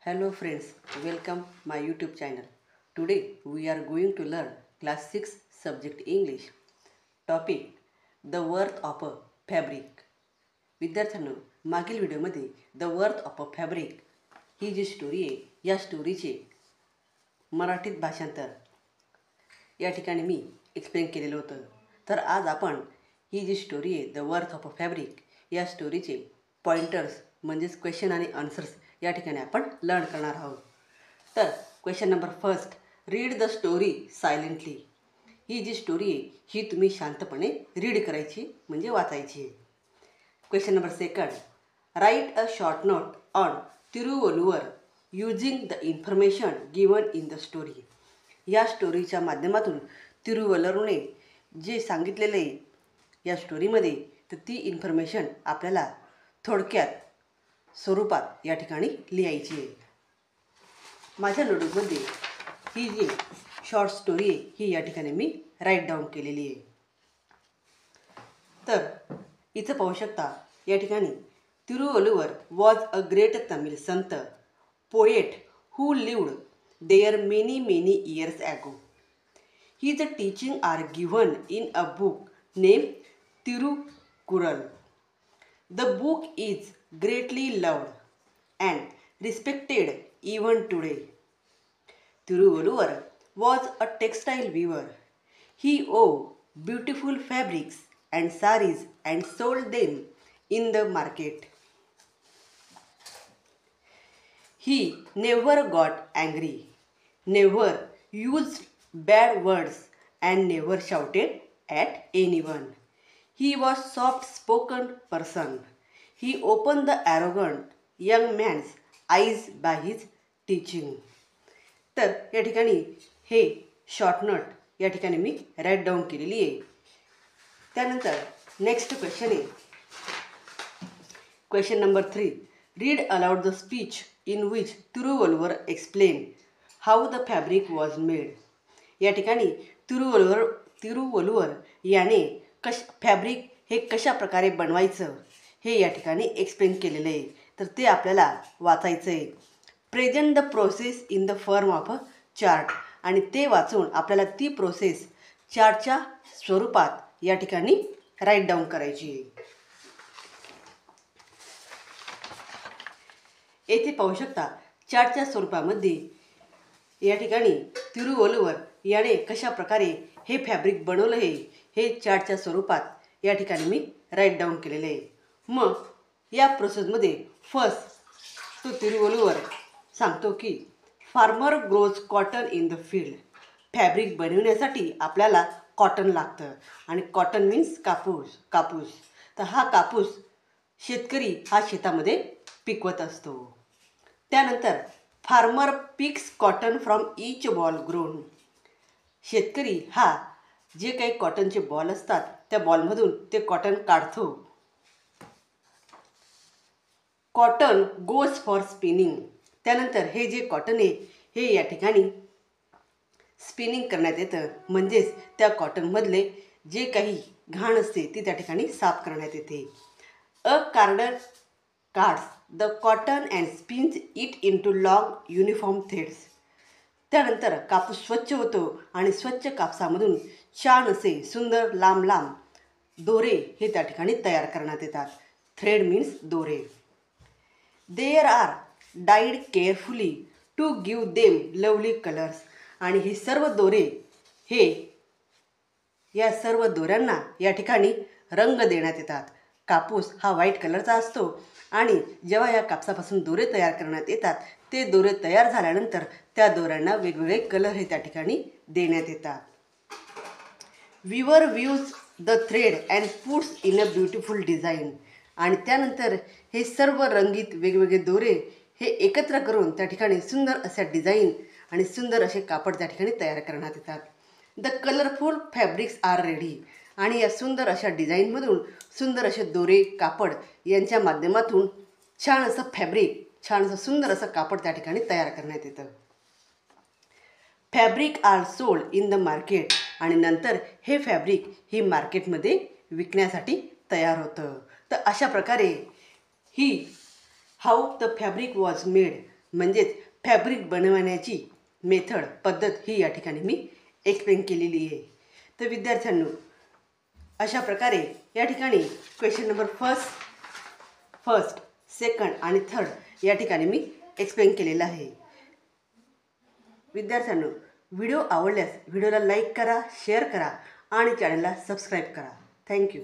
Hello friends, welcome my YouTube channel. Today we are going to learn class 6 subject English. Topic The worth of a fabric. विद्यार्थ्यांनो, मागील व्हिडिओमध्ये the worth of a fabric ही जी story आहे या स्टोरीचे मराठीत भाषांतर या ठिकाणी मी एक्सप्लेन केलेलं होतं. तर आज आपण ही जी स्टोरी आहे the worth of a fabric या स्टोरीचे पॉइंटर्स म्हणजेच क्वेश्चन आणि आन्सर्स या ठिकाणी आपण लर्न करणार आहोत. तर question number first, read the story silently. ही जी स्टोरी आहे ही तुम्ही शांतपणे रीड करायची म्हणजे वाचायची आहे. Question number second, write a short note on Thiruvalluvar using the information given in the story. या स्टोरीच्या माध्यमातून तिरुवल्लुवरने जे सांगितलेले आहे या स्टोरीमध्ये तर ती इन्फॉर्मेशन आपल्याला थोडक्यात स्वरूपात या ठिकाणी लिहायची आहे. माझ्या नोटबुकमध्ये ही जी शॉर्ट स्टोरी आहे ही या ठिकाणी मी राईट डाऊन केलेली आहे. तर इथं पाहू शकता या ठिकाणी Thiruvalluvar was a great Tamil sant poet who lived there many years ago. His teaching are given in a book named Tirukural. The book is greatly loved and respected even today. Tiruvallur was a textile weaver. He wove beautiful fabrics and saris and sold them in the market. He never got angry, never used bad words, and never shouted at anyone. He was a soft-spoken person. He opened the arrogant young man's eyes by his teaching. तर या ठिकाणी हे short note या ठिकाणी मी right down केलेली आहे. त्यानंतर next question आहे question number 3, read aloud the speech in which Thiruvalluvar explain how the fabric was made. या ठिकाणी तिरुवल्लुवर याने फॅब्रिक हे कशा प्रकारे बनवायचं हे या ठिकाणी एक्सप्लेन केलेलं आहे. तर ते आपल्याला वाचायचं आहे. Present the process in the form of a chart. आणि ते वाचून आपल्याला ती प्रोसेस चार्टच्या स्वरूपात या ठिकाणी राईट डाऊन करायची आहे. येथे पाहू शकता चार्टच्या स्वरूपामध्ये या ठिकाणी तिरुवल्लुवर याने कशा प्रकारे हे फॅब्रिक बनवलं आहे हे चार्टच्या स्वरूपात या ठिकाणी मी राईट डाऊन केलेलं आहे. मग या प्रोसेसमध्ये फर्स्ट तो तिरुवल्लुवर सांगतो की farmer grows cotton in the field. Fabric बनवण्यासाठी आपल्याला कॉटन लागतं आणि कॉटन मीन्स कापूस. तर हा कापूस शेतकरी हा शेतामध्ये पिकवत असतो. त्यानंतर फार्मर पिक्स cotton from each ball grown. शेतकरी हा जे काही कॉटनचे बॉल असतात त्या बॉलमधून ते कॉटन काढतो. Cotton goes for spinning. त्यानंतर हे जे कॉटन आहे हे या ठिकाणी स्पिनिंग करण्यात येतं. म्हणजेच त्या कॉटनमधले जे काही घाण असते ती त्या ठिकाणी साफ करण्यात येते. A carder cards the cotton and spins it into long uniform threads. त्यानंतर कापूस स्वच्छ होतो आणि स्वच्छ कापसामधून छान असे सुंदर लांब दोरे हे त्या ठिकाणी तयार करण्यात येतात. थ्रेड मीन्स दोरे. There are dyed carefully to give them lovely colours. आणि हे सर्व दोरे हे या सर्व दोऱ्यांना या ठिकाणी रंग देण्यात येतात. कापूस हा व्हाईट कलरचा असतो आणि जेव्हा या कापसापासून दोरे तयार करण्यात येतात ते दोरे तयार झाल्यानंतर त्या दोऱ्यांना वेगवेगळे कलर हे त्या ठिकाणी देण्यात येतात. Weaver views the thread and puts in a beautiful design. आणि त्यानंतर हे सर्व रंगीत वेगवेगळे दोरे हे एकत्र करून त्या ठिकाणी सुंदर अशा डिझाईन आणि सुंदर असे कापड त्या ठिकाणी तयार करण्यात येतात. The colourful fabrics are ready. आणि या सुंदर अशा डिझाईनमधून सुंदर असे दोरे कापड यांच्या माध्यमातून छान असं फॅब्रिक छान असं सुंदर असं कापड त्या ठिकाणी तयार करण्यात येतं. Fabric are sold in the market. आणि नंतर हे फॅब्रिक ही मार्केटमध्ये विकण्यासाठी तयार होतं. तर अशा प्रकारे ही how the fabric was made म्हणजेच फॅब्रिक बनवण्याची मेथड पद्धत ही या ठिकाणी मी एक्सप्लेन केलेली आहे. तर विद्यार्थ्यांनो, अशा प्रकारे या ठिकाणी क्वेश्चन नंबर फर्स्ट, सेकंड आणि थर्ड या ठिकाणी मी एक्सप्लेन केलेला आहे. विद्यार्थ्यांनो, व्हिडिओ आवडल्यास व्हिडिओला लाईक करा, शेअर करा आणि चॅनलला सबस्क्राईब करा. थँक्यू.